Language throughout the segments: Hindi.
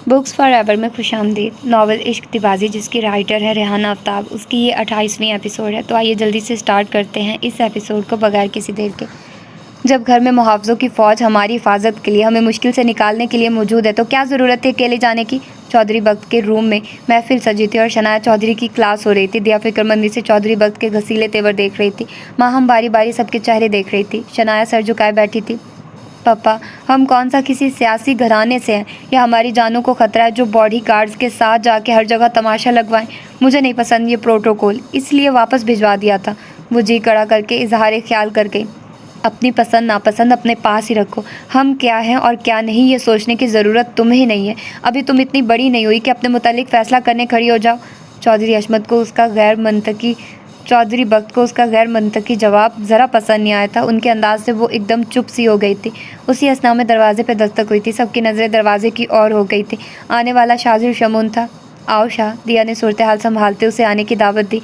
बुक्स फॉर एवर में खुशामदीद। नावल इश्क दीवाजी जिसकी राइटर है रेहाना आफ्ताब, उसकी ये 28वीं एपिसोड है। तो आइए जल्दी से स्टार्ट करते हैं इस एपिसोड को बगैर किसी देर के। जब घर में मुहाफ़िज़ों की फ़ौज हमारी हिफाजत के लिए, हमें मुश्किल से निकालने के लिए मौजूद है, तो क्या ज़रूरत थी अकेले जाने की। चौधरी बख्त के रूम में महफिल सजी थी और शनाया चौधरी की क्लास हो रही थी। दिया फिक्रमंदी से चौधरी बख्त के घसीले तेवर देख रही थी। हम बारी बारी सबके चेहरे देख रही थी। शनाया सर झुकाए बैठी थी। पापा, हम कौन सा किसी सियासी घराने से हैं या हमारी जानों को खतरा है जो बॉडी गार्ड्स के साथ जाके हर जगह तमाशा लगवाएं। मुझे नहीं पसंद ये प्रोटोकॉल, इसलिए वापस भिजवा दिया था। वो जी कड़ा करके इजहार ख्याल कर गई। अपनी पसंद नापसंद अपने पास ही रखो। हम क्या हैं और क्या नहीं ये सोचने की ज़रूरत तुम्हें नहीं है। अभी तुम इतनी बड़ी नहीं हुई कि अपने मुतालिक फ़ैसला करने खड़ी हो जाओ। चौधरी बख्त को उसका गैर मंतकी जवाब ज़रा पसंद नहीं आया था। उनके अंदाज से वो एकदम चुप सी हो गई थी। उसी असना में दरवाजे पर दस्तक हुई थी। सबकी नज़रें दरवाजे की ओर हो गई थी। आने वाला शाजिर शमून था। आओ शाह, दिया ने सूरत हाल संभालते उसे आने की दावत दी।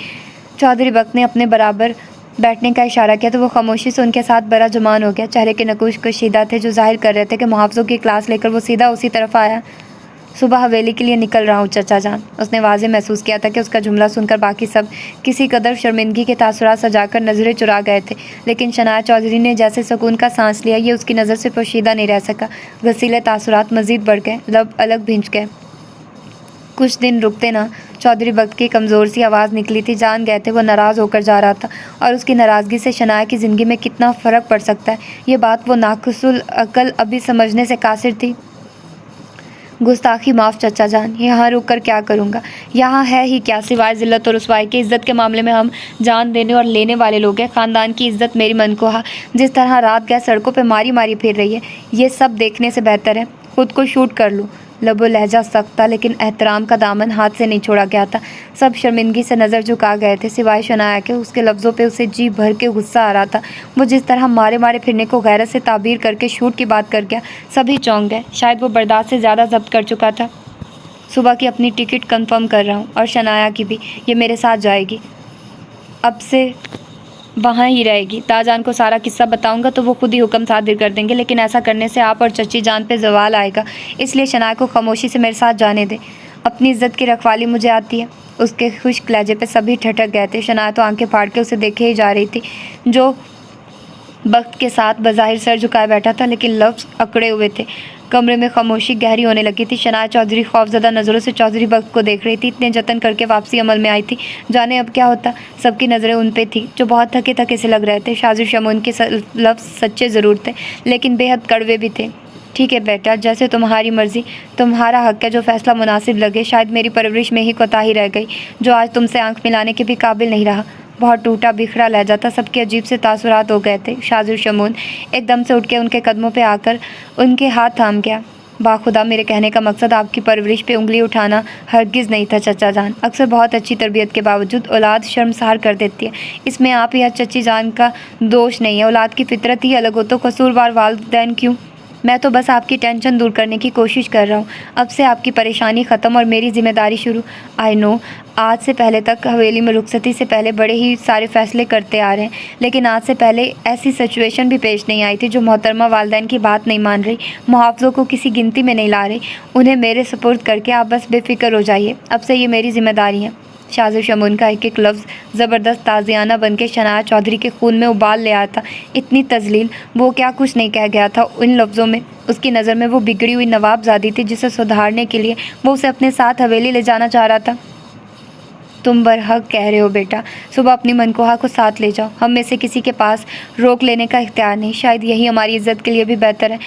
चौधरी बख्त ने अपने बराबर बैठने का इशारा किया तो वो खामोशी से उनके साथ बड़ा जुमान हो गया। चेहरे के नकूश कशीदा थे जो जाहिर कर रहे थे कि मुहाफ़िज़ों की क्लास लेकर वो सीधा उसी तरफ आया। सुबह हवेली के लिए निकल रहा हूँ चचा जान। उसने वाज़े महसूस किया था कि उसका जुमला सुनकर बाकी सब किसी कदर शर्मिंदगी के तासुरात सजाकर नज़रें चुरा गए थे। लेकिन शनाया चौधरी ने जैसे सुकून का सांस लिया, ये उसकी नज़र से पोशीदा नहीं रह सका। घसीले तासुरात मज़ीद बढ़ गए, लब अलग भिंच गए। कुछ दिन रुकते ना। चौधरी बख्त की कमज़ोर सी आवाज़ निकली थी। जान गए थे वो नाराज़ होकर जा रहा था और उसकी नाराज़गी से शनाया की ज़िंदगी में कितना फ़र्क पड़ सकता है, ये बात वो नाक़िसुल अक़ल अभी समझने से कासिर थी। गुस्ताखी माफ़ चचा जान, यहाँ रुक कर क्या करूँगा। यहाँ है ही क्या सिवाय ज़िल्लत और रुसवाई के। इज़्ज़त के मामले में हम जान देने और लेने वाले लोग हैं। ख़ानदान की इज़्ज़त मेरी मनकोहा जिस तरह रात गए सड़कों पे मारी मारी फिर रही है, ये सब देखने से बेहतर है खुद को शूट कर लूँ। लबो लहजा सख्त था लेकिन एहतराम का दामन हाथ से नहीं छोड़ा गया था। सब शर्मिंदगी से नज़र झुका गए थे सिवाय शनाया के। उसके लफ्ज़ों पे उसे जी भर के गुस्सा आ रहा था। वो जिस तरह मारे मारे फिरने को गैरत से ताबीर करके शूट की बात कर गया, सभी चौंक गए। शायद वो बर्दाश्त से ज़्यादा जब्त कर चुका था। सुबह की अपनी टिकट कंफर्म कर रहा हूँ और शनाया की भी। ये मेरे साथ जाएगी, अब से वहाँ ही रहेगी। ताजान को सारा किस्सा बताऊंगा तो वो खुद ही हुक्म सादिर कर देंगे, लेकिन ऐसा करने से आप और चची जान पे जवाल आएगा। इसलिए शनाया को खामोशी से मेरे साथ जाने दे। अपनी इज्जत की रखवाली मुझे आती है। उसके खुश्क लहजे पे सभी ठठक गए थे। शनाया तो आंखें फाड़ के उसे देखे ही जा रही थी, जो बख्त के साथ बज़ाहिर सर झुकाए बैठा था लेकिन लफ्ज़ अकड़े हुए थे। कमरे में खामोशी गहरी होने लगी थी। शनाया चौधरी खौफज़दा नज़रों से चौधरी बख्त को देख रही थी। इतने जतन करके वापसी अमल में आई थी, जाने अब क्या होता। सबकी नज़रें उन पे थी जो बहुत थके थके से लग रहे थे। शाजिर शमून के लफ्ज़ सच्चे ज़रूर थे लेकिन बेहद कड़वे भी थे। ठीक है बेटा, जैसे तुम्हारी मर्ज़ी, तुम्हारा हक़ है। जो फ़ैसला मुनासिब लगे। शायद मेरी परवरिश में ही कोताही रह गई, जो आज तुमसे आंख मिलाने के भी काबिल नहीं रहा। बहुत टूटा बिखरा लहजा था। सबके अजीब से तासुरात हो गए थे। शाजिर शमून एकदम से उठ के उनके कदमों पे आकर उनके हाथ थाम गया। बाखुदा, मेरे कहने का मकसद आपकी परवरिश पे उंगली उठाना हरगिज़ नहीं था चचा जान। अक्सर बहुत अच्छी तरबियत के बावजूद औलाद शर्मसार कर देती है। इसमें आप या चची जान का दोष नहीं है। औलाद की फितरत ही अलग हो तो कसूरवार वालिदैन क्यों। मैं तो बस आपकी टेंशन दूर करने की कोशिश कर रहा हूँ। अब से आपकी परेशानी ख़त्म और मेरी ज़िम्मेदारी शुरू। आई नो, आज से पहले तक हवेली में रुखसती से पहले बड़े ही सारे फ़ैसले करते आ रहे हैं, लेकिन आज से पहले ऐसी सिचुएशन भी पेश नहीं आई थी जो मोहतरमा वालिदैन की बात नहीं मान रही, मुहाफ़िज़ों को किसी गिनती में नहीं ला रही। उन्हें मेरे सुपुर्द करके आप बस बेफ़िक्र हो जाइए। अब से ये मेरी ज़िम्मेदारी है। शाजिर शमून का एक एक लफ्ज़ ज़बरदस्त ताज़ियाना बन के शनाया चौधरी के खून में उबाल ले आया था। इतनी तज़लील, वो क्या कुछ नहीं कह गया था उन लफ्ज़ों में। उसकी नज़र में वो बिगड़ी हुई नवाबज़ादी थी जिसे सुधारने के लिए वो उसे अपने साथ हवेली ले जाना चाह रहा था। तुम बरहक कह रहे हो बेटा, सुबह अपनी मनकोहा को साथ ले जाओ। हम में से किसी के पास रोक लेने का इख्तियार नहीं। शायद यही हमारी इज़्ज़त के लिए भी बेहतर है।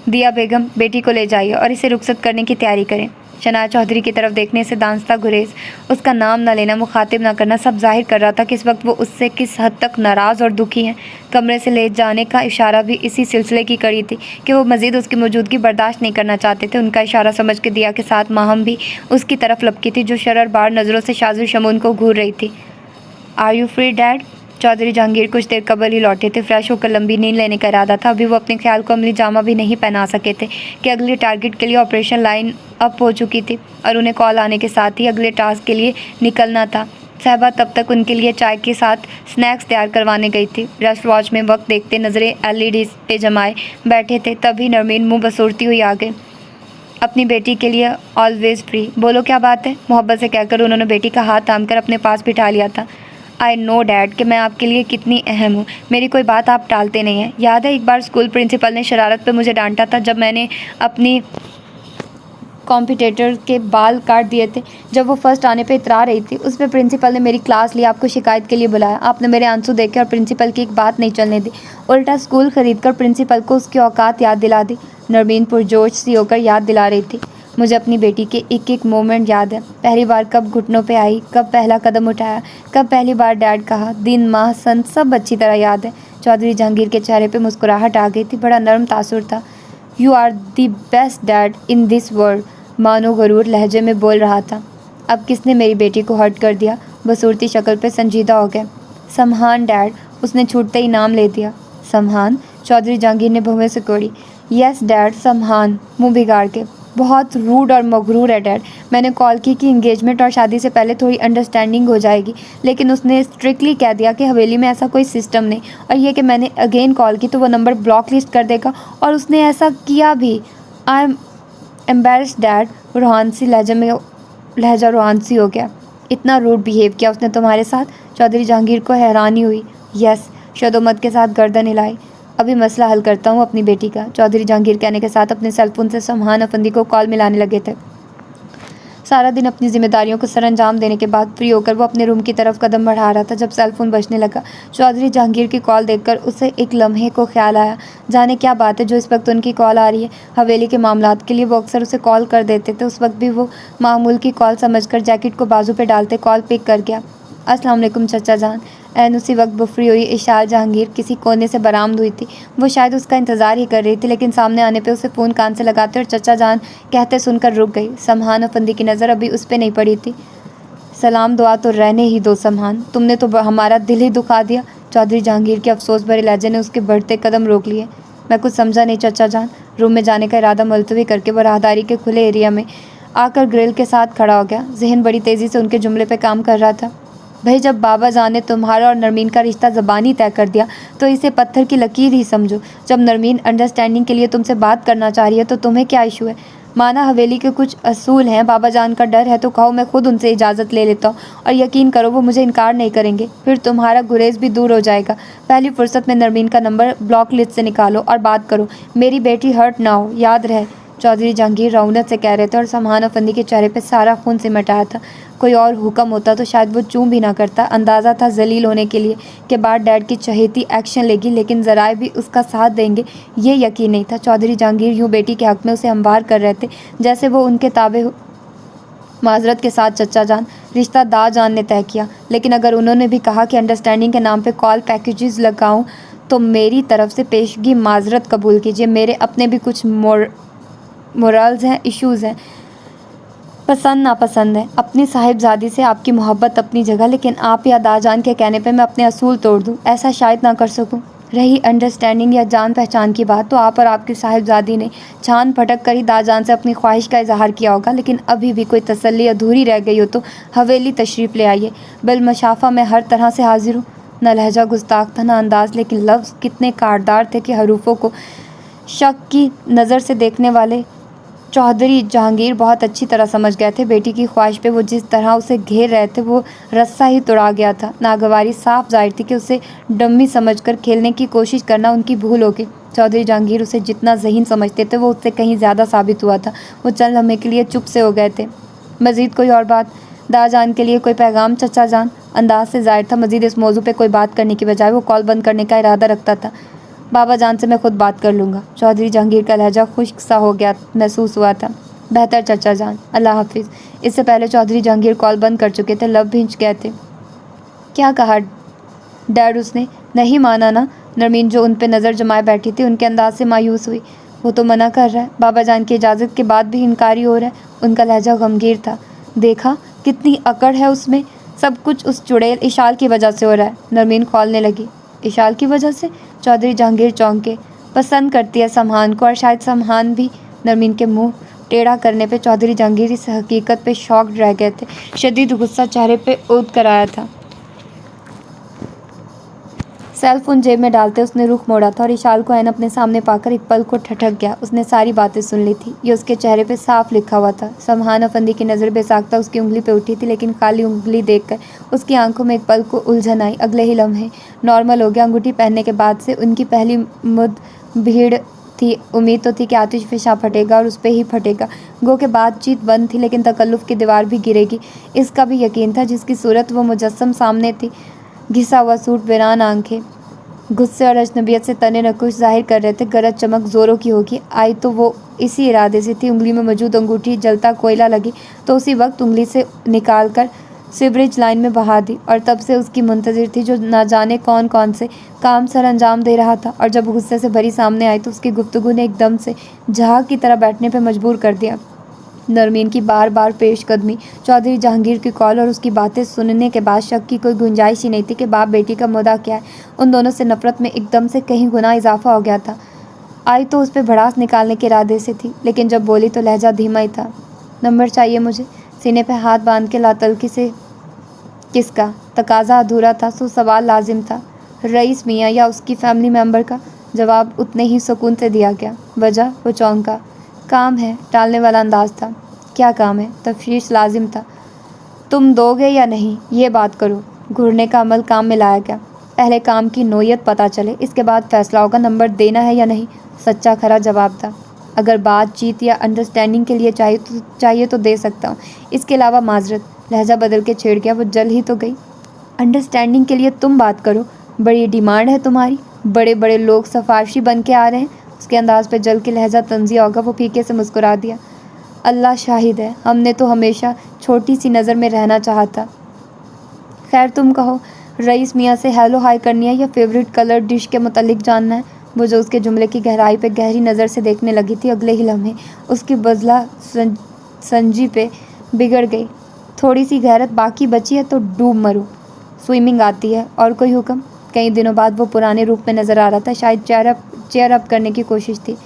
दिया बेगम, बेटी को ले जाइए और इसे रुखसत करने की तैयारी करें। शनाया चौधरी की तरफ देखने से दांस्ता गुरेज, उसका नाम न लेना, मुखातिब न करना, सब जाहिर कर रहा था कि इस वक्त वो उससे किस हद तक नाराज़ और दुखी हैं। कमरे से ले जाने का इशारा भी इसी सिलसिले की कड़ी थी कि वो मज़ीद उसकी मौजूदगी बर्दाश्त नहीं करना चाहते थे। उनका इशारा समझ के दिया के साथ माहम भी उसकी तरफ लपकी थी, जो शररबार नज़रों से शाजिर शमून को घूर रही थी। Are you free dad. Chaudhary Jahangir कुछ देर कबल ही लौटे थे। फ्रेश होकर लंबी नींद लेने का इरादा था। अभी वो अपने ख्याल को अमली जामा भी नहीं पहना सके थे कि अगले टारगेट के लिए ऑपरेशन लाइन अप हो चुकी थी और उन्हें कॉल आने के साथ ही अगले टास्क के लिए निकलना था। साहिबा तब तक उनके लिए चाय के साथ स्नैक्स तैयार करवाने गई थी। रेस्ट वॉच में वक्त देखते नज़रें LED पे जमाए बैठे थे। तभी नरमीन मुँह बसोरती हुई आ गई। अपनी बेटी के लिए ऑलवेज फ्री। बोलो क्या बात है, मोहब्बत से कहकर उन्होंने बेटी का हाथ थाम कर अपने पास बिठा लिया था। आई नो डैड कि मैं आपके लिए कितनी अहम हूँ, मेरी कोई बात आप टालते नहीं हैं। याद है एक बार स्कूल प्रिंसिपल ने शरारत पे मुझे डांटा था जब मैंने अपनी कॉम्पिटिटर के बाल काट दिए थे। जब वो फर्स्ट आने पे इतरा रही थी, उस पर प्रिंसिपल ने मेरी क्लास ली, आपको शिकायत के लिए बुलाया। आपने मेरे आंसू देखे और प्रिंसिपल की एक बात नहीं चलने दी, उल्टा स्कूल खरीद कर प्रिंसिपल को उसकी औकात याद दिला दी। नरमीन पुरजोश सी होकर याद दिला रही थी। मुझे अपनी बेटी के एक एक मोमेंट याद है, पहली बार कब घुटनों पे आई, कब पहला कदम उठाया, कब पहली बार डैड कहा, दिन माह सन सब अच्छी तरह याद है। चौधरी जहांगीर के चेहरे पे मुस्कुराहट आ गई थी, बड़ा नरम तासुर था। You are the best dad in this world, मानो गरूर लहजे में बोल रहा था। अब किसने मेरी बेटी को हर्ट कर दिया? बसूरती शक्ल पे संजीदा हो गए। समहान डैड, उसने छूटते ही नाम ले दिया। समहान? चौधरी जहांगीर ने भवें से कोड़ी। यस डैड, समहान, मुंह बिगाड़ के। बहुत रूड और मगरूर है डैड। मैंने कॉल की कि इंगेजमेंट और शादी से पहले थोड़ी अंडरस्टैंडिंग हो जाएगी, लेकिन उसने स्ट्रिक्टली कह दिया कि हवेली में ऐसा कोई सिस्टम नहीं, और ये कि मैंने अगेन कॉल की तो वो नंबर ब्लॉक लिस्ट कर देगा, और उसने ऐसा किया भी। I am embarrassed dad. लहजा रूहानसी हो गया। इतना रूड बिहेव किया उसने तुम्हारे साथ? चौधरी जहांगीर को हैरानी हुई। यस, शदोमत के साथ गर्दन हिलाई। अभी मसला हल करता हूँ अपनी बेटी का, चौधरी जहांगीर कहने के साथ अपने सेलफोन से समहान अफंदी को कॉल मिलाने लगे थे। सारा दिन अपनी जिम्मेदारियों को सरअंजाम देने के बाद फ्री होकर वो अपने रूम की तरफ कदम बढ़ा रहा था जब सेलफोन बजने लगा। चौधरी जहांगीर की कॉल देखकर उसे एक लम्हे को ख्याल आया, जाने क्या बात है जो इस वक्त उनकी कॉल आ रही है। हवेली के मामलात के लिए वो अक्सर उसे कॉल कर देते थे, उस वक्त भी वो मामूल की कॉल समझकर जैकेट को बाजू पे डालते कॉल पिक कर गया। अस्सलाम वालेकुम चचा जान। एन उसी वक्त बुफरी हुई इशाल जहांगीर किसी कोने से बरामद हुई थी। वो शायद उसका इंतज़ार ही कर रही थी, लेकिन सामने आने पे उसे फ़ोन कान से लगाते और चचा जान कहते सुनकर रुक गई। समहान अफंदी की नज़र अभी उस पर नहीं पड़ी थी। सलाम दुआ तो रहने ही दो समहान, तुमने तो हमारा दिल ही दुखा दिया। चौधरी जहांगीर के अफसोस भरे लहजे ने उसके बढ़ते कदम रोक लिए। मैं कुछ समझा नहीं चचा जान। रूम में जाने का इरादा मुलतवी करके वो राहदारी के खुले एरिया में आकर ग्रिल के साथ खड़ा हो गया। जहन बड़ी तेज़ी से उनके जुमले पर काम कर रहा था। भाई, जब बाबा जान ने तुम्हारा और नरमीन का रिश्ता ज़बानी तय कर दिया तो इसे पत्थर की लकीर ही समझो। जब नरमीन अंडरस्टैंडिंग के लिए तुमसे बात करना चाह रही है तो तुम्हें क्या इशू है? माना हवेली के कुछ असूल हैं, बाबा जान का डर है तो कहो मैं खुद उनसे इजाज़त ले लेता हूँ, और यकीन करो वो मुझे इनकार नहीं करेंगे। फिर तुम्हारा गुरेज भी दूर हो जाएगा। पहली फुर्सत में नरमीन का नंबर ब्लॉक लिस्ट से निकालो और बात करो। मेरी बेटी हर्ट ना हो, याद रहे। चौधरी जहांगीर रौनक से कह रहे थे और समहान अफंदी के चेहरे पे सारा खून सिमट आया था। कोई और हुक्म होता तो शायद वो चूं भी ना करता। अंदाज़ा था जलील होने के लिए कि बाद डैड की चहेती एक्शन लेगी, लेकिन ज़राए भी उसका साथ देंगे ये यकीन नहीं था। चौधरी जहांगीर यूँ बेटी के हक़ में उसे हमवार कर रहे थे जैसे वो उनके ताबे। माजरत के साथ चचा जान, रिश्ता दा जान ने तय किया, लेकिन अगर उन्होंने भी कहा कि अंडरस्टैंडिंग के नाम पर कॉल पैकेजेस लगाऊँ तो मेरी तरफ से पेशगी माजरत कबूल कीजिए। मेरे अपने भी कुछ मोरल्स हैं, इश्यूज़ हैं, पसंद नापसंद है। अपनी साहिबजादी से आपकी मोहब्बत अपनी जगह, लेकिन आप या दाजान के कहने पे मैं अपने असूल तोड़ दूं, ऐसा शायद ना कर सकूं। रही अंडरस्टैंडिंग या जान पहचान की बात, तो आप और आपकी साहिबजादी ने छान फटक कर ही दाजान से अपनी ख्वाहिश का इजहार किया होगा, लेकिन अभी भी कोई तसल्ली अधूरी रह गई हो तो हवेली तशरीफ़ ले आइए। बिलमशाफा मैं हर तरह से हाजिर हूँ। न लहजा गुस्ताख था न अंदाज़, लेकिन लफ्ज़ कितने कारदार थे कि हरूफों को शक की नज़र से देखने वाले चौधरी जहांगीर बहुत अच्छी तरह समझ गए थे। बेटी की ख्वाहिश पे वो जिस तरह उसे घेर रहे थे वो रस्सा ही तुड़ा गया था। नागवारी साफ जाहिर थी कि उसे डम्मी समझकर खेलने की कोशिश करना उनकी भूल होगी। चौधरी जहांगीर उसे जितना ज़हीन समझते थे वो उससे कहीं ज़्यादा साबित हुआ था। वो चंद लम्हे के लिए चुप से हो गए थे। मज़ीद कोई और बात? दाजान के लिए कोई पैगाम चचा जान? अंदाज से जाहिर था मज़ीद इस मौजू पर कोई बात करने की बजाय वो कॉल बंद करने का इरादा रखता था। बाबा जान से मैं खुद बात कर लूँगा। चौधरी जहांगीर का लहजा खुश्क सा हो गया महसूस हुआ था। बेहतर चचा जान, अल्लाह हाफिज़। इससे पहले चौधरी जहांगीर कॉल बंद कर चुके थे, लब भिंच गए थे। क्या कहा डैड? उसने नहीं माना ना? नरमीन जो उन पे नज़र जमाए बैठी थी उनके अंदाज से मायूस हुई। वो तो मना कर रहा है, बाबा जान की इजाज़त के बाद भी इनकारी हो रहा है। उनका लहजा गमगीर था। देखा कितनी अकड़ है उसमें। सब कुछ उस चुड़ैल इशाल की वजह से हो रहा है। नरमीन खोलने लगी। इशाल की वजह से? चौधरी जहांगीर चौंके। पसंद करती है समहान को, और शायद समहान भी। नरमीन के मुंह टेढ़ा करने पे चौधरी जहांगीर इस हकीकत पे शॉक्ड रह गए थे। शदीद गुस्सा चेहरे पे उद कर आया था। सेल फोन जेब में डालते उसने रुख मोड़ा था और इशाल को ऐन अपने सामने पाकर एक पल को ठठक गया। उसने सारी बातें सुन ली थी। ये उसके चेहरे पे साफ लिखा हुआ था। सबहान अफंदी की नज़र बेसाख्ता उसकी उंगली पे उठी थी, लेकिन खाली उंगली देखकर उसकी आंखों में एक पल को उलझन आई। अगले ही लम्हे नॉर्मल हो गया। अंगूठी पहनने के बाद से उनकी पहली मुद भीड़ थी। उम्मीद तो थी कि आतिश पेशाब फटेगा और उस पर ही फटेगा। गो के बातचीत बंद थी, लेकिन तकल्लुफ़ की दीवार भी गिरेगी इसका भी यकीन था। जिसकी सूरत वो मुजस्सम सामने थी, घिसा हुआ सूट, वीरान आंखें, गुस्से और अजनबियत से तने नकुश जाहिर कर रहे थे। गरज चमक जोरों की होगी। आई तो वो इसी इरादे से थी। उंगली में मौजूद अंगूठी जलता कोयला लगी तो उसी वक्त उंगली से निकाल कर सीवरेज लाइन में बहा दी, और तब से उसकी मुंतजिर थी जो ना जाने कौन कौन से काम सर अंजाम दे रहा था। और जब गुस्से से भरी सामने आई तो उसकी गुफ्तगू ने एकदम से जहां की तरह बैठने पर मजबूर कर दिया। नरमीन की बार बार पेशकदमी, चौधरी जहांगीर की कॉल और उसकी बातें सुनने के बाद शक की कोई गुंजाइश ही नहीं थी कि बाप बेटी का मुद्दा क्या है। उन दोनों से नफरत में एकदम से कहीं गुना इजाफा हो गया था। आई तो उस पर भड़ास निकालने के इरादे से थी, लेकिन जब बोली तो लहजा धीमा ही था। नंबर चाहिए मुझे। सीने पे हाथ बांध के लातल्की से किसका? तकाजा अधूरा था, सो सवाल लाजिम था। रईस मियाँ या उसकी फैमिली मेंबर का? जवाब उतने ही सुकून से दिया गया। वजह? वो चौंका। काम है, टालने वाला अंदाज था। क्या काम है? तफ्तीश लाजिम था। तुम दोगे या नहीं, ये बात करो। घूरने का अमल काम में लाया गया। पहले काम की नोयत पता चले, इसके बाद फैसला होगा नंबर देना है या नहीं। सच्चा खरा जवाब था। अगर बातचीत या अंडरस्टैंडिंग के लिए चाहिए तो दे सकता हूँ, इसके अलावा माजरत। लहजा बदल के छेड़ गया। वो जल ही तो गई। अंडरस्टैंडिंग के लिए तुम बात करो, बड़ी डिमांड है तुम्हारी। बड़े बड़े लोग सिफारशी बन के आ रहे हैं। उसके अंदाज पे जल के लहजा तंजिया होगा। वो फीके से मुस्कुरा दिया। अल्लाह शाहिद है, हमने तो हमेशा छोटी सी नज़र में रहना चाहता। खैर तुम कहो, रईस मियाँ से हेलो हाय करनी है या फेवरेट कलर डिश के मुतालिक जानना है? वो जो उसके जुमले की गहराई पे गहरी नज़र से देखने लगी थी, अगले ही लम्हे उसकी बजला संजी पे बिगड़ गई। थोड़ी सी गैरत बाकी बची है तो डूब मरो। स्विमिंग आती है। और कोई हुक्म? कई दिनों बाद वो पुराने रूप में नज़र आ रहा था। शायद चेयर अप करने की कोशिश थी।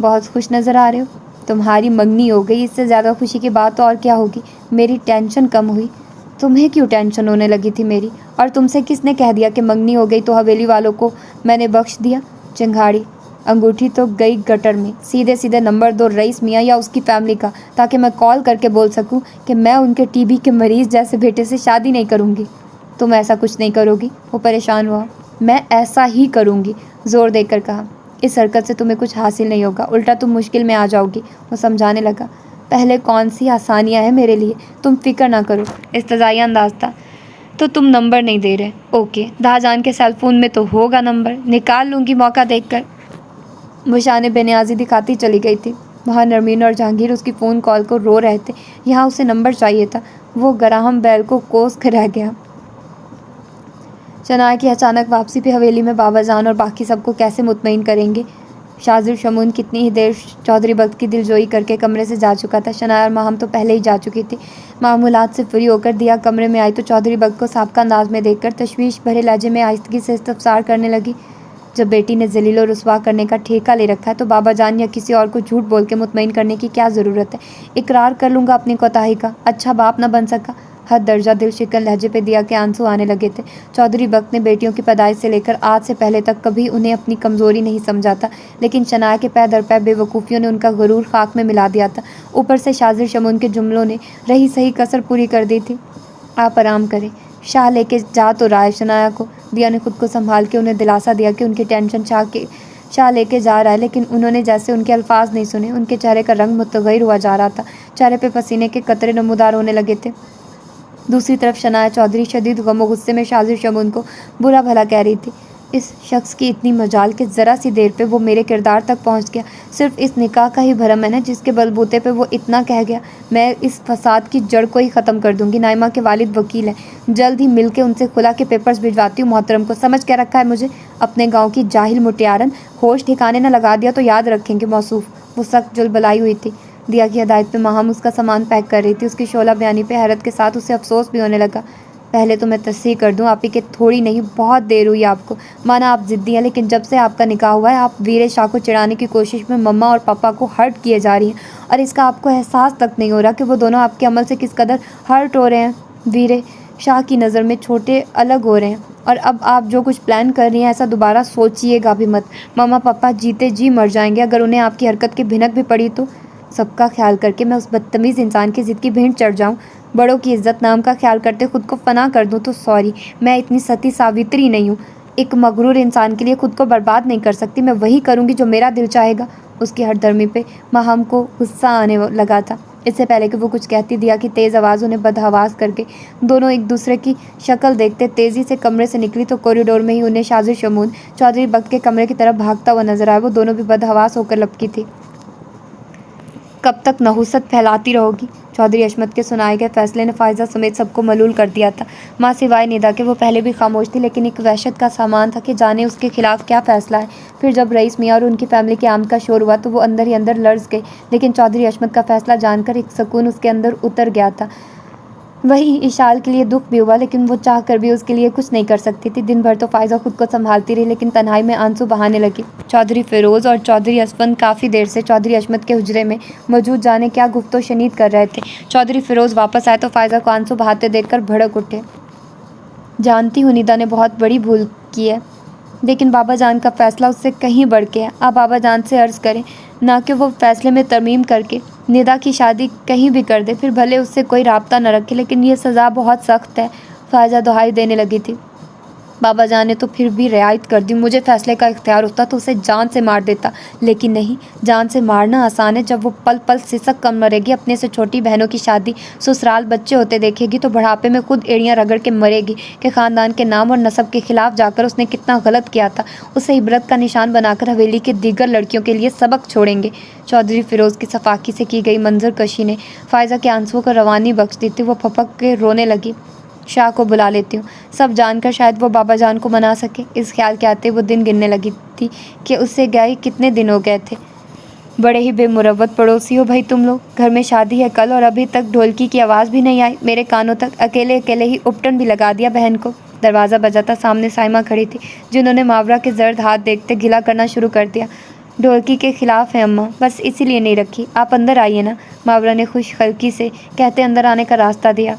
बहुत खुश नज़र आ रहे हो। तुम्हारी मंगनी हो गई, इससे ज़्यादा खुशी की बात तो और क्या होगी। मेरी टेंशन कम हुई। तुम्हें क्यों टेंशन होने लगी थी मेरी? और तुमसे किसने कह दिया कि मंगनी हो गई तो हवेली वालों को मैंने बख्श दिया? चिंगाड़ी। अंगूठी तो गई गटर में। सीधे सीधे नंबर दो रईस मियाँ या उसकी फैमिली का, ताकि मैं कॉल करके बोल सकूं कि मैं उनके टीबी के मरीज़ जैसे बेटे से शादी नहीं करूँगी। तुम ऐसा कुछ नहीं करोगी? वो परेशान हुआ। मैं ऐसा ही करूँगी, ज़ोर देकर कहा। इस हरकत से तुम्हें कुछ हासिल नहीं होगा, उल्टा तुम मुश्किल में आ जाओगी। वो समझाने लगा। पहले कौन सी आसानियाँ हैं मेरे लिए, तुम फिक्र ना करो। इस्तज़ाई अंदाज था। तो तुम नंबर नहीं दे रहे? ओके, दाजान के सेल फोन में तो होगा नंबर, निकाल लूँगी मौका देखकर। वो शान बेनियाजी दिखाती चली गई थी। वहाँ नरमीन और जहांगीर उसकी फ़ोन कॉल को रो रहे थे। यहाँ उसे नंबर चाहिए था। वो ग्राहम बेल को कोस कर रह गया। शनाया की अचानक वापसी पे हवेली में बाबा जान और बाकी सबको कैसे मुतमईन करेंगे। शाजिर शमून कितनी ही देर चौधरी बख्त की दिलजोई करके कमरे से जा चुका था। शनाया और माहम तो पहले ही जा चुकी थी। मामूलात से फ्री होकर दिया कमरे में आई तो चौधरी बख्त को साबका अंदाज में देखकर तशवीश भरे लहजे में आहिस्तगी से इस्तफसार करने लगी। जब बेटी ने जलील और रुसवा करने का ठेका ले रखा है तो बाबा जान या किसी और को झूठ बोल के मुतमईन करने की क्या ज़रूरत है। इकरार कर लूँगा अपनी कोताही का। अच्छा बाप न बन सका। हद दर्जा दिल शिकन लहजे पे दिया के आंसू आने लगे थे। चौधरी बख्त ने बेटियों की पैदाइश से लेकर आज से पहले तक कभी उन्हें अपनी कमज़ोरी नहीं समझा था, लेकिन शनाया के पै दर पै बेवकूफ़ियों ने उनका गुरूर खाक में मिला दिया था। ऊपर से शाजिर शमून के जुमलों ने रही सही कसर पूरी कर दी थी। आप आराम करें, शाह लेके जा तो रहा है शनाया को। दिया ने खुद को संभाल के उन्हें दिलासा दिया कि उनकी टेंशन शाह लेके जा रहा है, लेकिन उन्होंने जैसे उनके अल्फाज नहीं सुने। उनके चेहरे का रंग मुतगैर हुआ जा रहा था। चेहरे पे पसीने के कतरे नमूदार होने लगे थे। दूसरी तरफ शनाया चौधरी शदीद गम और गुस्से में शाजिर शमून को बुरा भला कह रही थी। इस शख्स की इतनी मजाल कि ज़रा सी देर पे वो मेरे किरदार तक पहुंच गया। सिर्फ इस निकाह का ही भरम है ना जिसके बलबूते पे वो इतना कह गया। मैं इस फसाद की जड़ को ही ख़त्म कर दूंगी। नाइमा के वालिद वकील हैं, जल्द ही मिल के उनसे खुला के पेपर्स भिजवाती हूँ। मोहतरम को समझ क्या रखा है मुझे? अपने गाँव की जाहिल मुटियारन। होश ठिकाने न लगा दिया तो याद रखेंगे मौसूफ। वो सख्त जुलबलाई हुई थी। दिया की हदायत पे माहम उसका सामान पैक कर रही थी। उसकी शोला बयानी पे हैरत के साथ उसे अफसोस भी होने लगा। पहले तो मैं तस्सीह कर दूं, आप ही के थोड़ी नहीं बहुत देर हुई आपको। माना आप ज़िद्दी हैं, लेकिन जब से आपका निकाह हुआ है आप वीरे शाह को चिढ़ाने की कोशिश में मम्मा और पापा को हर्ट किए जा रही हैं, और इसका आपको एहसास तक नहीं हो रहा कि वो दोनों आपके अमल से किस कदर हर्ट हो रहे हैं। वीरे शाह की नज़र में छोटे अलग हो रहे हैं, और अब आप जो कुछ प्लान कर रही हैं ऐसा दोबारा सोचिएगा भी मत। मम्मा पापा जीते जी मर जाएंगे अगर उन्हें आपकी हरकत की भिनक भी पड़ी तो। सबका ख्याल करके मैं उस बदतमीज़ इंसान की ज़िद की भेंट चढ़ जाऊं, बड़ों की इज्जत नाम का ख्याल करते खुद को फना कर दूं तो सॉरी, मैं इतनी सती सावित्री नहीं हूँ। एक मगरूर इंसान के लिए खुद को बर्बाद नहीं कर सकती। मैं वही करूँगी जो मेरा दिल चाहेगा। उसकी हठधर्मी पे माहम को गुस्सा आने लगा था। इससे पहले कि वो कुछ कहती, दिया की तेज़ आवाज़ उन्हें बदहवास करके दोनों एक दूसरे की शक्ल देखते तेज़ी से कमरे से निकली तो कॉरिडोर में ही उन्हें शाजिर शमून चौधरी बख्त के कमरे की तरफ भागता हुआ नजर आया। वो दोनों भी बदहवास होकर लपकी थी। कब तक नहुसत फैलाती रहोगी? चौधरी अशमत के सुनाए गए फैसले ने फायजा समेत सबको मलूल कर दिया था। माँ सिवाय निदा के वो पहले भी खामोश थी, लेकिन एक वहशत का सामान था कि जाने उसके खिलाफ क्या फैसला है। फिर जब रईस मियाँ और उनकी फैमिली के आमद का शोर हुआ तो वो अंदर ही अंदर लर्ज गई, लेकिन चौधरी अशमत का फैसला जानकर एक सुकून उसके अंदर उतर गया था। वही इशाल के लिए दुख भी हुआ, लेकिन वो चाह कर भी उसके लिए कुछ नहीं कर सकती थी। दिन भर तो फायजा खुद को संभालती रही, लेकिन तन्हाई में आंसू बहाने लगी। चौधरी फिरोज़ और चौधरी असफन काफ़ी देर से चौधरी अशमत के हुजरे में मौजूद जाने क्या गुफ्तो शनीद कर रहे थे। चौधरी फिरोज़ वापस आए तो फायजा को आंसू बहाते देखकर भड़क उठे। जानती हूँ निदा ने बहुत बड़ी भूल की है, लेकिन बाबा जान का फ़ैसला उससे कहीं बढ़ के है। आप बाबा जान से अर्ज़ करें ना कि वो फ़ैसले में तरमीम करके निदा की शादी कहीं भी कर दे, फिर भले उससे कोई राब्ता न रखे, लेकिन ये सज़ा बहुत सख्त है। फ़ायजा दुहाई देने लगी थी। बाबा जान ने तो फिर भी रियायत कर दी। मुझे फ़ैसले का इख्तियार होता तो उसे जान से मार देता, लेकिन नहीं, जान से मारना आसान है। जब वो पल पल सिसक कर मरेगी, अपने से छोटी बहनों की शादी, ससुराल बच्चे होते देखेगी, तो बुढ़ापे में खुद एड़ियाँ रगड़ के मरेगी कि ख़ानदान के नाम और नस्ब के खिलाफ जाकर उसने कितना गलत किया था। उसे इबरत का निशान बनाकर हवेली की दीगर लड़कियों के लिए सबक छोड़ेंगे। चौधरी फिरोज़ की सफाकी से की गई मंजर कशी ने फ़ायज़ा के आंसुओं को रवानी बख्श दी थी। वो फपक के रोने लगी। शाह को बुला लेती हूँ, सब जानकर शायद वो बाबा जान को मना सके। इस ख्याल के आते वो दिन गिनने लगी थी कि उससे गए कितने दिन हो गए थे। बड़े ही बेमुरवत पड़ोसी हो भाई तुम लोग। घर में शादी है कल और अभी तक ढोलकी की आवाज़ भी नहीं आई मेरे कानों तक। अकेले अकेले ही उपटन भी लगा दिया बहन को। दरवाज़ा बजा था। सामने साइमा खड़ी थी, जिन्होंने मावरा के जर्द हाथ देखते गिला करना शुरू कर दिया। ढोलकी के खिलाफ है अम्मा, बस इसीलिए नहीं रखी। आप अंदर आइए ना, मावरा ने खुश खल्की से कहते अंदर आने का रास्ता दिया।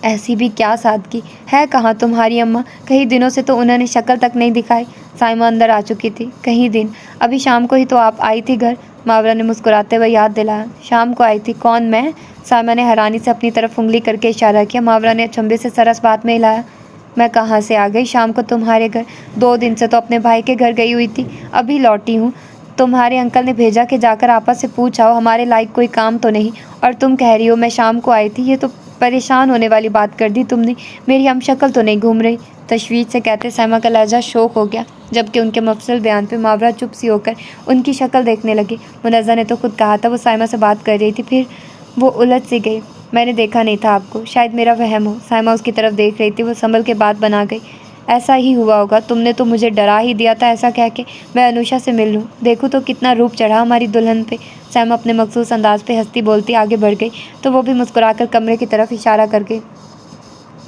ऐसी भी क्या सादगी है, कहाँ तुम्हारी अम्मा? कई दिनों से तो उन्होंने शक्ल तक नहीं दिखाई। साइमा अंदर आ चुकी थी। कई दिन? अभी शाम को ही तो आप आई थी घर, मावरा ने मुस्कुराते हुए याद दिलाया। शाम को आई थी? कौन, मैं? साइमा ने हैरानी से अपनी तरफ उंगली करके इशारा किया। मावरा ने अचंभे से सरस बात में हिलाया। मैं कहाँ से आ गई शाम को तुम्हारे घर? 2 दिन से तो अपने भाई के घर गई हुई थी, अभी लौटी हूँ। तुम्हारे अंकल ने भेजा कि जाकर आपस से पूछ आओ हमारे लायक कोई काम तो नहीं, और तुम कह रही हो मैं शाम को आई थी। ये तो परेशान होने वाली बात कर दी तुमने। मेरी हम शक्ल तो नहीं घूम रही? तशवीश से कहते साइमा का लहजा शोक हो गया, जबकि उनके मफसल बयान पे मावरा चुप सी होकर उनकी शक्ल देखने लगी। मुनज़्ज़ा ने तो खुद कहा था वो साइमा से बात कर रही थी, फिर वो उलझ सी गई। मैंने देखा नहीं था आपको, शायद मेरा वहम हो। साइमा उसकी तरफ देख रही थी। वो संभल के बात बना गई। ऐसा ही हुआ होगा, तुमने तो मुझे डरा ही दिया था ऐसा कह के मैं अनुषा से मिल लूँ। देखो तो कितना रूप चढ़ा हमारी दुल्हन पे। साइमा अपने मखसूस अंदाज पे हंसती बोलती आगे बढ़ गई, तो वो भी मुस्कुराकर कमरे की तरफ इशारा कर गई।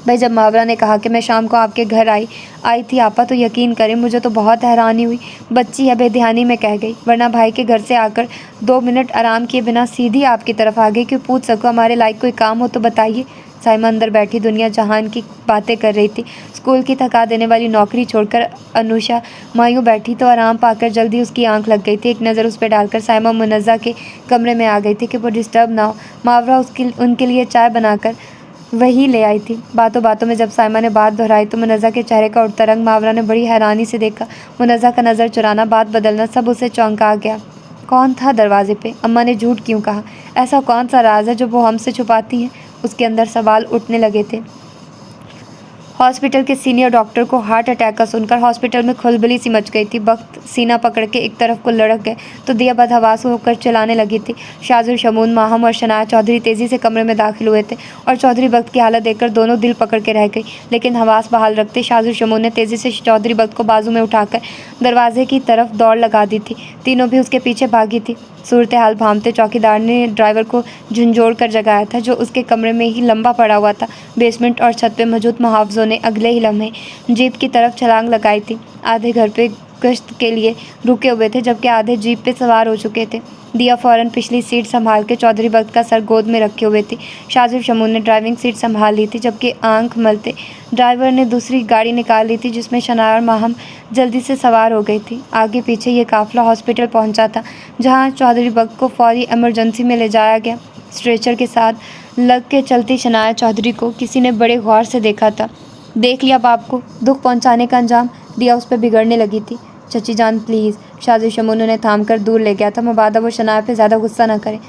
भाई जब मावरा ने कहा कि मैं शाम को आपके घर आई थी आपा, तो यकीन करें मुझे तो बहुत हैरानी हुई। बच्ची है बेध्यानी में कह गई, वरना भाई के घर से आकर 2 मिनट आराम किए बिना सीधी आपकी तरफ आ गई कि पूछ सको हमारे लायक कोई काम हो तो बताइए। साइमा अंदर बैठी दुनिया जहान की बातें कर रही थी। स्कूल की थका देने वाली नौकरी छोड़कर अनुषा मायूं बैठी तो आराम पाकर जल्दी उसकी आंख लग गई थी। एक नज़र उस पर डालकर साइमा मुनज़्ज़ा के कमरे में आ गई थी कि वो डिस्टर्ब ना हो। मावरा उनके लिए चाय बनाकर वही ले आई थी। बातों बातों में जब साइमा ने बात दोहराई तो मुनज़्ज़ा के चेहरे का उठता रंग मावरा ने बड़ी हैरानी से देखा। मुनज़्ज़ा का नज़र चुराना, बात बदलना, सब उसे चौंका गया। कौन था दरवाजे पे? अम्मा ने झूठ क्यों कहा? ऐसा कौन सा राज है जो वो हमसे छुपाती हैं? उसके अंदर सवाल उठने लगे थे। हॉस्पिटल के सीनियर डॉक्टर को हार्ट अटैक का सुनकर हॉस्पिटल में खलबली सी मच गई थी। वक्त सीना पकड़ के एक तरफ को लड़क गए तो दिया बदहवास होकर चलाने लगी थी। शाजुर शमून, माहम और शनाया चौधरी तेज़ी से कमरे में दाखिल हुए थे और चौधरी वक्त की हालत देखकर दोनों दिल पकड़ के रह गई, लेकिन हवास बहाल रखते शाजुर शमून ने तेज़ी से चौधरी वक्त को बाजू में उठाकर दरवाजे की तरफ दौड़ लगा दी थी। तीनों भी उसके पीछे भागी थी। सूरत हाल भांपते चौकीदार ने ड्राइवर को झुंझोड़ कर जगाया था, जो उसके कमरे में ही लंबा पड़ा हुआ था। बेसमेंट और छत पे मौजूद मुहावजों ने अगले ही लम्हे जीप की तरफ छलांग लगाई थी। आधे घर पे गश्त के लिए रुके हुए थे, जबकि आधे जीप पे सवार हो चुके थे। दिया फौरन पिछली सीट संभाल के चौधरी वक्त का सर गोद में रखे हुए थी। शाजिब शमून ने ड्राइविंग सीट संभाल ली थी, जबकि आंख मलते ड्राइवर ने दूसरी गाड़ी निकाल ली थी, जिसमें शनाया और माहम जल्दी से सवार हो गई थी। आगे पीछे ये काफिला हॉस्पिटल पहुंचा था, जहां चौधरी वक्त को फौरी इमरजेंसी में ले जाया गया। स्ट्रेचर के साथ लग के चलती शनाया चौधरी को किसी ने बड़े गौर से देखा था। देख लिया बाप को, दुख पहुँचाने का अंजाम दिया उस पर बिगड़ने लगी थी। चची जान प्लीज़, शाजिब शमून उन्हें थाम कर दूर ले गया था। मुबादा वो शनाया पे ज़्यादा गुस्सा ना करे,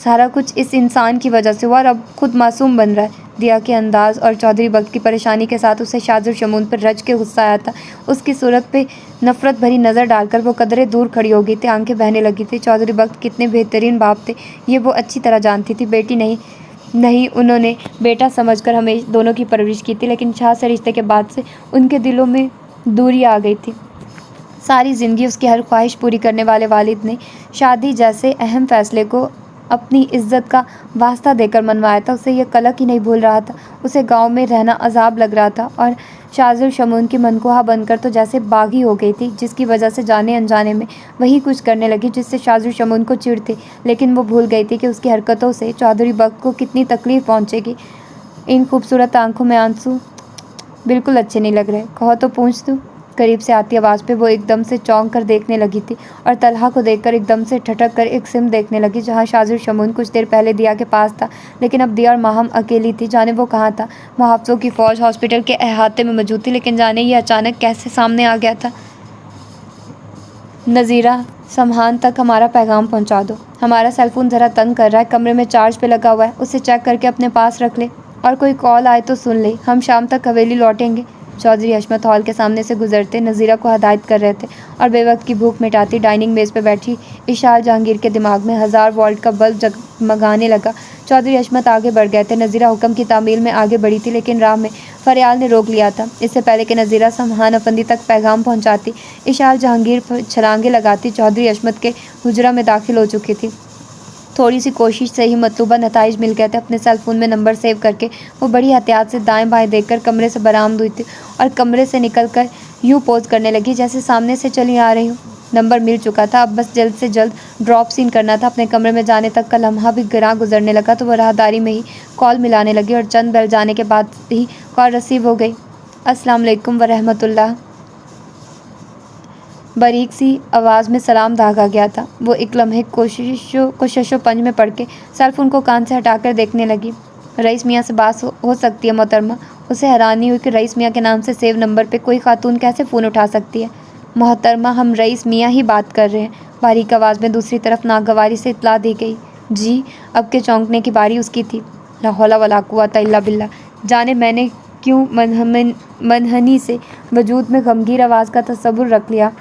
सारा कुछ इस इंसान की वजह से हुआ और अब खुद मासूम बन रहा है। दिया के अंदाज़ और चौधरी वक्त की परेशानी के साथ उसे शाजिब शमून पर रज के गुस्सा आया था। उसकी सूरत पे नफ़रत भरी नज़र डालकर वो कदरे दूर खड़ी हो गई थी, आंखें बहने लगी थी। चौधरी वक्त कितने बेहतरीन बाप थे, ये वो अच्छी तरह जानती थी। बेटी नहीं उन्होंने बेटा समझकर हमें दोनों की परवरिश की थी, लेकिन शाह से रिश्ते के बाद से उनके दिलों में दूरी आ गई थी। सारी ज़िंदगी उसकी हर ख्वाहिश पूरी करने वाले वालिद ने शादी जैसे अहम फ़ैसले को अपनी इज्जत का वास्ता देकर मनवाया था। उसे यह कलक ही नहीं भूल रहा था। उसे गांव में रहना अजाब लग रहा था और शाजिब शमून की मनकोहा बनकर तो जैसे बागी हो गई थी, जिसकी वजह से जाने अनजाने में वही कुछ करने लगी जिससे शाजिब शमून को चिढ़ थी। लेकिन वो भूल गई थी कि उसकी हरकतों से चौधरी वक्त को कितनी तकलीफ़ पहुँचेगी। इन खूबसूरत आंखों में आंसू बिल्कुल अच्छे नहीं लग रहे, कहो तो पूछ दूँ। करीब से आती आवाज़ पे वो एकदम से चौंक कर देखने लगी थी और तलहा को देखकर एकदम से ठटक कर एक सिम देखने लगी, जहाँ शाजिब शमून कुछ देर पहले दिया के पास था, लेकिन अब दिया और माहम अकेली थी। जाने वो कहाँ था। मुहाफ़िज़ों की फ़ौज हॉस्पिटल के अहाते में मौजूद थी, लेकिन जाने ये अचानक कैसे सामने आ गया था। नज़ीरा, समहान तक हमारा पैगाम पहुँचा दो। हमारा सेलफोन ज़रा तंग कर रहा है, कमरे में चार्ज पे लगा हुआ है, उसे चेक करके अपने पास रख ले और कोई कॉल आए तो सुन ले। हम शाम तक हवेली लौटेंगे। चौधरी हशमत हॉल के सामने से गुजरते नज़ीरा को हदायत कर रहे थे और बेवक्त की भूख मिटाती डाइनिंग मेज़ पर बैठी इशार जहांगीर के दिमाग में 1000 वोल्ट का बल्ब जगमगाने लगा। चौधरी हशमत आगे बढ़ गए थे। नज़ीरा हुक्म की तामील में आगे बढ़ी थी, लेकिन राह में फरियाल ने रोक लिया था। इससे पहले कि नज़ीरा समहान अफंदी तक पैगाम पहुँचाती, इशार जहांगीर पर छलांगे लगाती चौधरी हशमत के हुजरा में दाखिल हो चुकी थी। थोड़ी सी कोशिश से ही मतलूबा नताइज मिल गए थे। अपने सेल फ़ोन में नंबर सेव करके वो बड़ी एहतियात से दाएं बाएं देखकर कमरे से बरामद हुई थी और कमरे से निकलकर यूँ पोज करने लगी जैसे सामने से चली आ रही हूँ। नंबर मिल चुका था, अब बस जल्द से जल्द ड्रॉप सीन करना था। अपने कमरे में जाने तक का लम्हा भी गिरा गुजरने लगा तो वह राहदारी में ही कॉल मिलाने लगी और चंद बेल जाने के बाद ही कॉल रिसीव हो गई। अस्सलाम वालेकुम वरहमतुल्लाह। बारीक सी आवाज़ में सलाम दागा गया था। वो एक लम्हे कोशिशों पंज में पड़ के सेलफोन को कान से हटाकर देखने लगी। रईस मियाँ से बात हो सकती है मोहतरमा। उसे हैरानी हुई कि रईस मियाँ के नाम से सेव नंबर पे कोई खातून कैसे फ़ोन उठा सकती है। मोहतरमा, हम रईस मियाँ ही बात कर रहे हैं। बारीक आवाज़ में दूसरी तरफ नागवारी से इत्तला दी गई। जी। अब के चौंकने की बारी उसकी थी। ला हौला वला कुव्वता इल्ला बिल्ला। जाने मैंने क्यों मनहनी से वजूद में गमगीर आवाज़ का तसव्वुर रख लिया।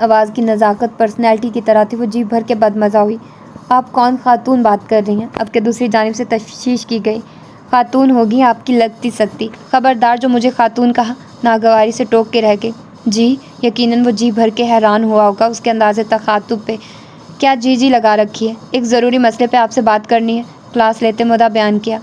आवाज़ की नज़ाकत पर्सनैलिटी की तरह थी। वो जी भर के बदमज़ा हुई। आप कौन खातून बात कर रही हैं? अब के दूसरी जानिब से तशवीश की गई। खातून होगी आपकी लगती सकती। खबरदार जो मुझे खातून कहा। नागवारी से टोक के रह गई। जी। यकीनन वो जी भर के हैरान हुआ होगा उसके अंदाज़े तखातुब पे। क्या जी लगा रखी है? एक ज़रूरी मसले पे आपसे बात करनी है, क्लास लेते मुद्दा बयान किया।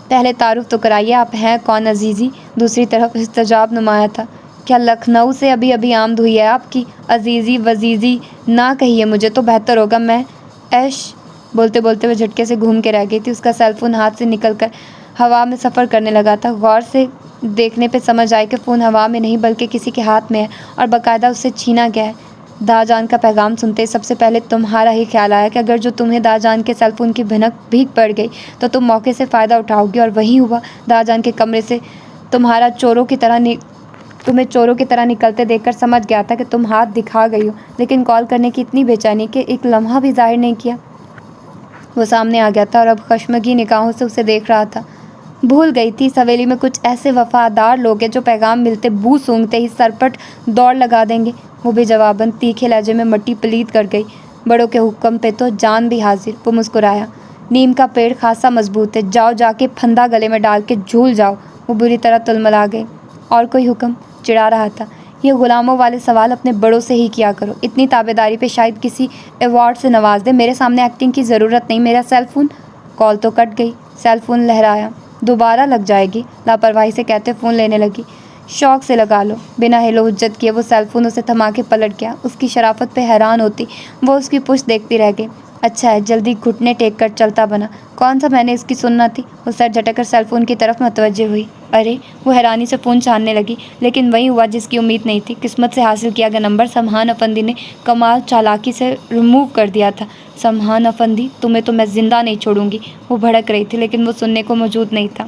पहले तारुफ तो कराइए, आप हैं कौन अजीज़ी? दूसरी तरफ इस्तजाब नुमाया था। क्या लखनऊ से अभी अभी आमद हुई है आपकी? अजीज़ी वजीज़ी ना कहिए, मुझे तो बेहतर होगा मैं ऐश। बोलते बोलते वह झटके से घूम के रह गई थी। उसका सेलफोन हाथ से निकलकर हवा में सफ़र करने लगा था। गौर से देखने पे समझ आए कि फ़ोन हवा में नहीं बल्कि किसी के हाथ में है और बाकायदा उससे छीना गया है। दाजान का पैगाम सुनते सबसे पहले तुम्हारा ही ख्याल आया कि अगर जो तुम्हें दाजान के सेलफोन की भीख पड़ गई तो तुम मौके से फ़ायदा उठाओगी, और वही हुआ। दाजान के कमरे से तुम्हें चोरों की तरह निकलते देखकर समझ गया था कि तुम हाथ दिखा गई हो, लेकिन कॉल करने की इतनी बेचैनी कि एक लम्हा भी जाहिर नहीं किया। वो सामने आ गया था और अब खश्मगी निगाहों से उसे देख रहा था। भूल गई थी इस हवेली में कुछ ऐसे वफादार लोग हैं जो पैगाम मिलते बू सूंघते ही सरपट दौड़ लगा देंगे। वो भी जवाबन तीखे लहजे में मट्टी पलीद कर गई। बड़ों के हुक्म पे तो जान भी हाजिर। वो मुस्कुराया। नीम का पेड़ खासा मजबूत है, जाओ जाके फंदा गले में डाल के झूल जाओ। वो बुरी तरह तुलमला गई। और कोई हुक्म? चिढ़ा रहा था। ये ग़ुलामों वाले सवाल अपने बड़ों से ही किया करो। इतनी ताबेदारी पे शायद किसी अवार्ड से नवाज दे। मेरे सामने एक्टिंग की ज़रूरत नहीं। मेरा सेलफोन। कॉल तो कट गई। सेलफोन लहराया। दोबारा लग जाएगी, लापरवाही से कहते फ़ोन लेने लगी। शौक़ से लगा लो। बिना हेलो हुज्जत किए वो सेलफोन उसे थमा के पलट गया। उसकी शराफत पे हैरान होती वो उसकी पुश्त देखती रह गई। अच्छा है, जल्दी घुटने टेक कर चलता बना। कौन सा मैंने इसकी सुनना थी? वो सर झटक कर सेलफोन की तरफ मुतवज्जे हुई। अरे, वो हैरानी से फ़ोन छानने लगी, लेकिन वही हुआ जिसकी उम्मीद नहीं थी। किस्मत से हासिल किया गया नंबर समहान अफंदी ने कमाल चालाकी से रिमूव कर दिया था। समहान अफंदी, तुम्हें तो मैं जिंदा नहीं छोड़ूंगी। वो भड़क रही थी, लेकिन वो सुनने को मौजूद नहीं था।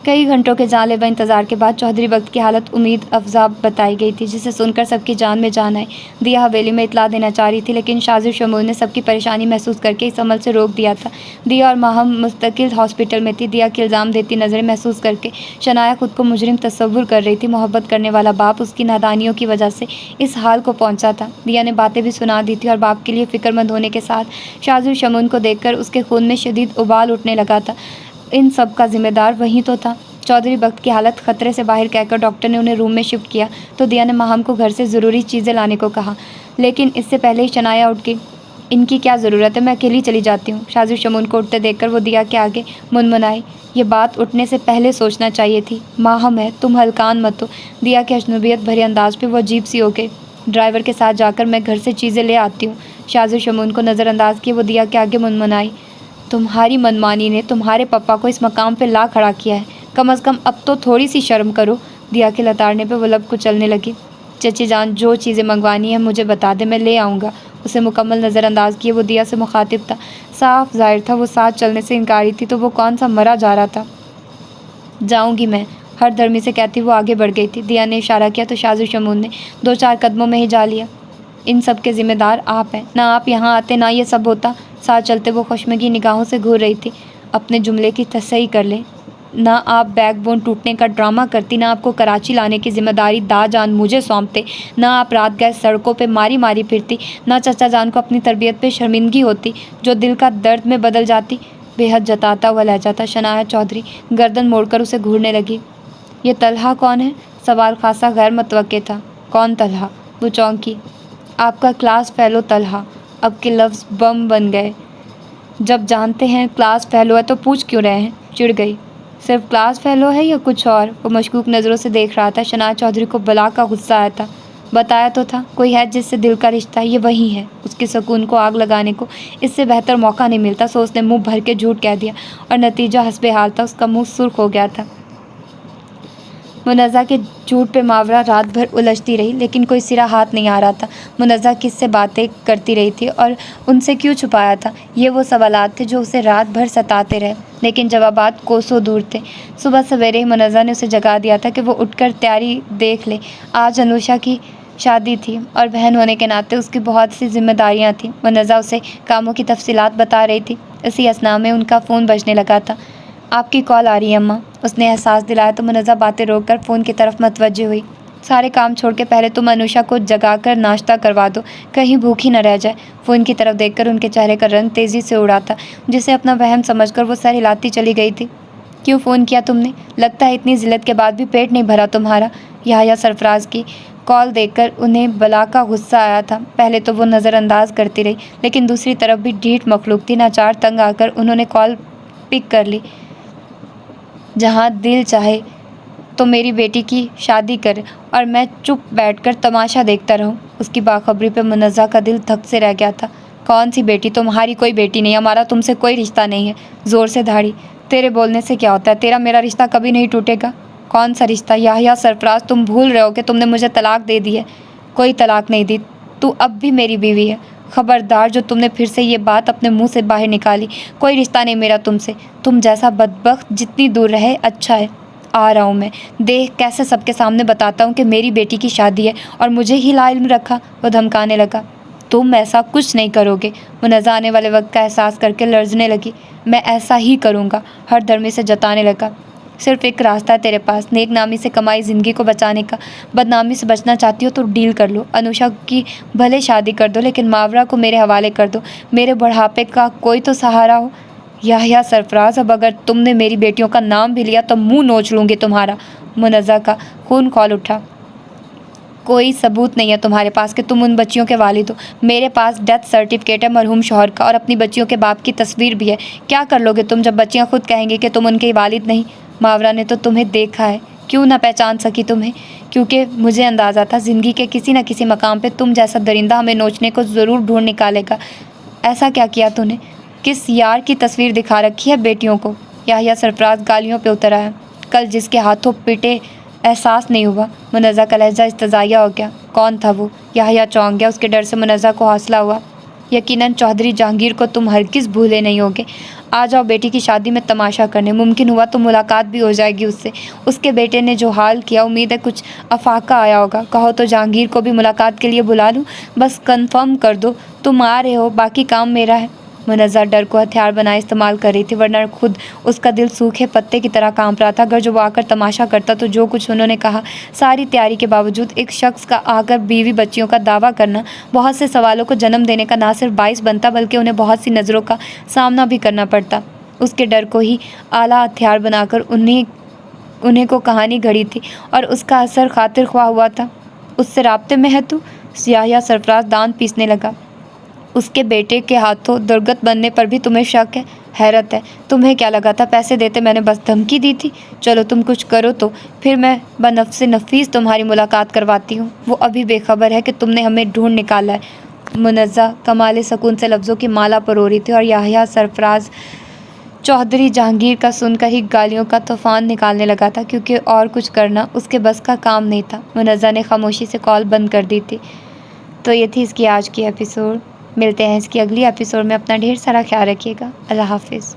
कई घंटों के जानलेवा इंतजार के बाद चौधरी वक्त की हालत उम्मीद अफजा बताई गई थी, जिसे सुनकर सबकी जान में जान आई। दिया हवेली में इतला देना चाह रही थी, लेकिन शाजिर शमूल ने सबकी परेशानी महसूस करके इस अमल से रोक दिया था। दिया और माहम मुस्तकिल हॉस्पिटल में थी। दिया की इल्ज़ाम देती नज़रें महसूस करके शनाया खुद को मुजरिम तस्वुर कर रही थी। मोहब्बत करने वाला बाप उसकी नादानियों की वजह से इस हाल को पहुंचा था। दिया ने बातें भी सुना दी थी और बाप के लिए फ़िक्रमंद होने के साथ शाजिर शमूल को देखकर उसके खून में शदीद उबाल उठने लगा था। इन सब का जिम्मेदार वही तो था। चौधरी वक्त की हालत खतरे से बाहर कहकर डॉक्टर ने उन्हें रूम में शिफ्ट किया तो दिया ने माहम को घर से ज़रूरी चीज़ें लाने को कहा, लेकिन इससे पहले ही शनाया उठ गई। इनकी क्या ज़रूरत है, मैं अकेली चली जाती हूँ। शाजिर शमून को उठते देखकर वो दिया के आगे मुनमुनाई। ये बात उठने से पहले सोचना चाहिए थी। माहम है, तुम हल्कान मत हो। दिया के अजनबियत भरे अंदाज पे वो अजीब सी हो गई। ड्राइवर के साथ जाकर मैं घर से चीज़ें ले आती हूँ। शाजिर शमून को नज़रअंदाज किए वो दिया के आगे मुनमुनाई। तुम्हारी मनमानी ने तुम्हारे पापा को इस मकाम पे ला खड़ा किया है। कम अज़ कम अब तो थोड़ी सी शर्म करो। दिया के लताड़ने पे वो लब कुचलने लगी। चची जान, जो चीज़ें मंगवानी है मुझे बता दे, मैं ले आऊँगा। उसे मुकम्मल नज़रअंदाज किए वो दिया से मुखातिब था। साफ जाहिर था वो साथ चलने से इनकारी थी, तो वो कौन सा मरा जा रहा था। जाऊँगी मैं, हर धर्मी से कहती वो आगे बढ़ गई थी। दिया ने इशारा किया तो शाजिर शमून ने 2-4 कदमों में ही जा लिया। इन सब के ज़िम्मेदार आप हैं। ना आप यहाँ आते ना ये सब होता। साथ चलते वो खुशमगी निगाहों से घूर रही थी। अपने जुमले की तसही कर ले। ना आप बैकबोन टूटने का ड्रामा करती, ना आपको कराची लाने की जिम्मेदारी दाजान मुझे सौंपते, ना आप रात गए सड़कों पे मारी मारी फिरती, ना चाचा जान को अपनी तरबियत पे शर्मिंदगी होती जो दिल का दर्द में बदल जाती। बेहद जताता हुआ लहजा था। शनाया चौधरी गर्दन मोड़कर उसे घूरने लगी। ये तलहा कौन है? सवाल खासा गैर मुतवक्के था। कौन तलहा? वो चौंकी। आपका क्लास फेलो तलहा। अब के लफ्ज़ बम बन गए। जब जानते हैं क्लास फेलो है तो पूछ क्यों रहे हैं? चिढ़ गई। सिर्फ क्लास फेलो है या कुछ और? वो मशकूक नज़रों से देख रहा था। शनाया चौधरी को बला का गुस्सा आया था। बताया तो था, कोई है जिससे दिल का रिश्ता ये वही है। उसके सुकून को आग लगाने को इससे बेहतर मौका नहीं मिलता। सो उसने मुंह भर के झूठ कह दिया और नतीजा हस्बे हाल था। उसका मुंह सुर्ख हो गया था। मुनज़्ज़ा के झूठ पे मावरा रात भर उलझती रही, लेकिन कोई सिरा हाथ नहीं आ रहा था। मुनज़्ज़ा किससे बातें करती रही थी और उनसे क्यों छुपाया था? ये वो सवालात थे जो उसे रात भर सताते रहे, लेकिन जवाबात कोसों दूर थे। सुबह सवेरे ही मुनज़्ज़ा ने उसे जगा दिया था कि वो उठकर तैयारी देख ले। आज अनुषा की शादी थी और बहन होने के नाते उसकी बहुत सी जिम्मेदारियाँ थीं। मुनज़्ज़ा उसे कामों की तफसीलात बता रही थी। इसी असना में उनका फ़ोन बजने लगा था। आपकी कॉल आ रही है अम्मा। उसने एहसास दिलाया तो मुनज़्ज़ा बातें रोककर फ़ोन की तरफ मुतवज्जे हुई। सारे काम छोड़ के पहले तुम अनुषा को जगाकर नाश्ता करवा दो, कहीं भूखी न रह जाए। फ़ोन की तरफ देखकर उनके चेहरे का रंग तेज़ी से उड़ा था, जिसे अपना वहम समझकर वो सर हिलाती चली गई थी। क्यों फ़ोन किया तुमने? लगता है इतनी ज़िल्लत के बाद भी पेट नहीं भरा तुम्हारा। याह्या सरफराज की कॉल देखकर उन्हें बला का गुस्सा आया था। पहले तो वो नज़रअंदाज करती रही, लेकिन दूसरी तरफ भी ढीठ मखलूक थी। नाचार तंग आकर उन्होंने कॉल पिक कर ली। जहाँ दिल चाहे तो मेरी बेटी की शादी करे और मैं चुप बैठकर तमाशा देखता रहूं। उसकी बाखबरी पे मुनज़्ज़ा का दिल धक से रह गया था। कौन सी बेटी? तुम्हारी कोई बेटी नहीं, हमारा तुमसे कोई रिश्ता नहीं है। ज़ोर से धाड़ी। तेरे बोलने से क्या होता है? तेरा मेरा रिश्ता कभी नहीं टूटेगा। कौन सा रिश्ता? याह्या सरफराज, तुम भूल रहे हो कि तुमने मुझे तलाक दे दी है। कोई तलाक नहीं दी, तू अब भी मेरी बीवी है। खबरदार जो तुमने फिर से ये बात अपने मुंह से बाहर निकाली। कोई रिश्ता नहीं मेरा तुमसे। तुम जैसा बदबख्त जितनी दूर रहे अच्छा है। आ रहा हूँ मैं, देख कैसे सबके सामने बताता हूँ कि मेरी बेटी की शादी है और मुझे ही लाइल्म रखा। वो धमकाने लगा। तुम ऐसा कुछ नहीं करोगे। मुनज़्ज़ा आने वाले वक्त का एहसास करके लर्जने लगी। मैं ऐसा ही करूँगा, हर धर्मी से जताने लगा। सिर्फ एक रास्ता है तेरे पास, नेक नामी से कमाई ज़िंदगी को बचाने का। बदनामी से बचना चाहती हो तो डील कर लो। अनुषा की भले शादी कर दो, लेकिन मावरा को मेरे हवाले कर दो। मेरे बुढ़ापे का कोई तो सहारा हो। याह्या सरफराज, अब अगर तुमने मेरी बेटियों का नाम भी लिया तो मुंह नोच लूँगी तुम्हारा। मुनज़्ज़ा का खून खौल उठा। कोई सबूत नहीं है तुम्हारे पास कि तुम उन बच्चियों के वालिद हो। मेरे पास डेथ सर्टिफिकेट है मरहूम शौहर का और अपनी बच्चियों के बाप की तस्वीर भी है। क्या कर लोगे तुम जब बच्चियां खुद कहेंगी कि तुम उनके वालिद नहीं? मावरा ने तो तुम्हें देखा है, क्यों ना पहचान सकी तुम्हें? क्योंकि मुझे अंदाज़ा था ज़िंदगी के किसी न किसी मकाम पे तुम जैसा दरिंदा हमें नोचने को ज़रूर ढूंढ निकालेगा। ऐसा क्या किया तूने? किस यार की तस्वीर दिखा रखी है बेटियों को? याहिया सरफराज गालियों पे उतर आया। कल जिसके हाथों पिटे एहसास नहीं हुआ। मुनज़्ज़ा का लहजा इस्तज़ाइया हो गया। कौन था वो? याहिया चौंक गया। उसके डर से मुनज़्ज़ा को हौसला हुआ। यकीनन चौधरी जहांगीर को तुम हरगिज़ भूले नहीं होगे। आ जाओ बेटी की शादी में तमाशा करने, मुमकिन हुआ तो मुलाकात भी हो जाएगी उससे। उसके बेटे ने जो हाल किया, उम्मीद है कुछ अफाका आया होगा। कहो तो जहांगीर को भी मुलाकात के लिए बुला लूँ? बस कंफर्म कर दो तुम आ रहे हो, बाकी काम मेरा है। मुनज़्ज़ा डर को हथियार बनाए इस्तेमाल कर रही थी, वरना खुद उसका दिल सूखे पत्ते की तरह कांप रहा था। अगर जो वो आकर तमाशा करता तो जो कुछ उन्होंने कहा, सारी तैयारी के बावजूद एक शख्स का आकर बीवी बच्चियों का दावा करना बहुत से सवालों को जन्म देने का ना सिर्फ बाइस बनता, बल्कि उन्हें बहुत सी नज़रों का सामना भी करना पड़ता। उसके डर को ही आला हथियार बनाकर उन्हें को कहानी घड़ी थी और उसका असर खातिर ख्वाह हुआ था। उससे राब्ते में है तू? याहिया सरफराज दांत पीसने लगा। उसके बेटे के हाथों दुर्गत बनने पर भी तुम्हें शक है? हैरत है। तुम्हें क्या लगा था पैसे देते मैंने बस धमकी दी थी? चलो तुम कुछ करो तो फिर मैं बनफ्से नफीस तुम्हारी मुलाकात करवाती हूँ। वो अभी बेखबर है कि तुमने हमें ढूंढ निकाला है। मुनज़्ज़ा कमाल सुकून से लफ्ज़ों की माला परो रही थी और याहिया सरफराज चौधरी जहांगीर का सुनकर ही गालियों का तूफान निकालने लगा था, क्योंकि और कुछ करना उसके बस का काम नहीं था। मुनज़्ज़ा ने खामोशी से कॉल बंद कर दी थी। तो ये थी इसकी आज की एपिसोड। मिलते हैं इसकी अगली एपिसोड में। अपना ढेर सारा ख्याल रखिएगा। अल्लाह हाफिज़।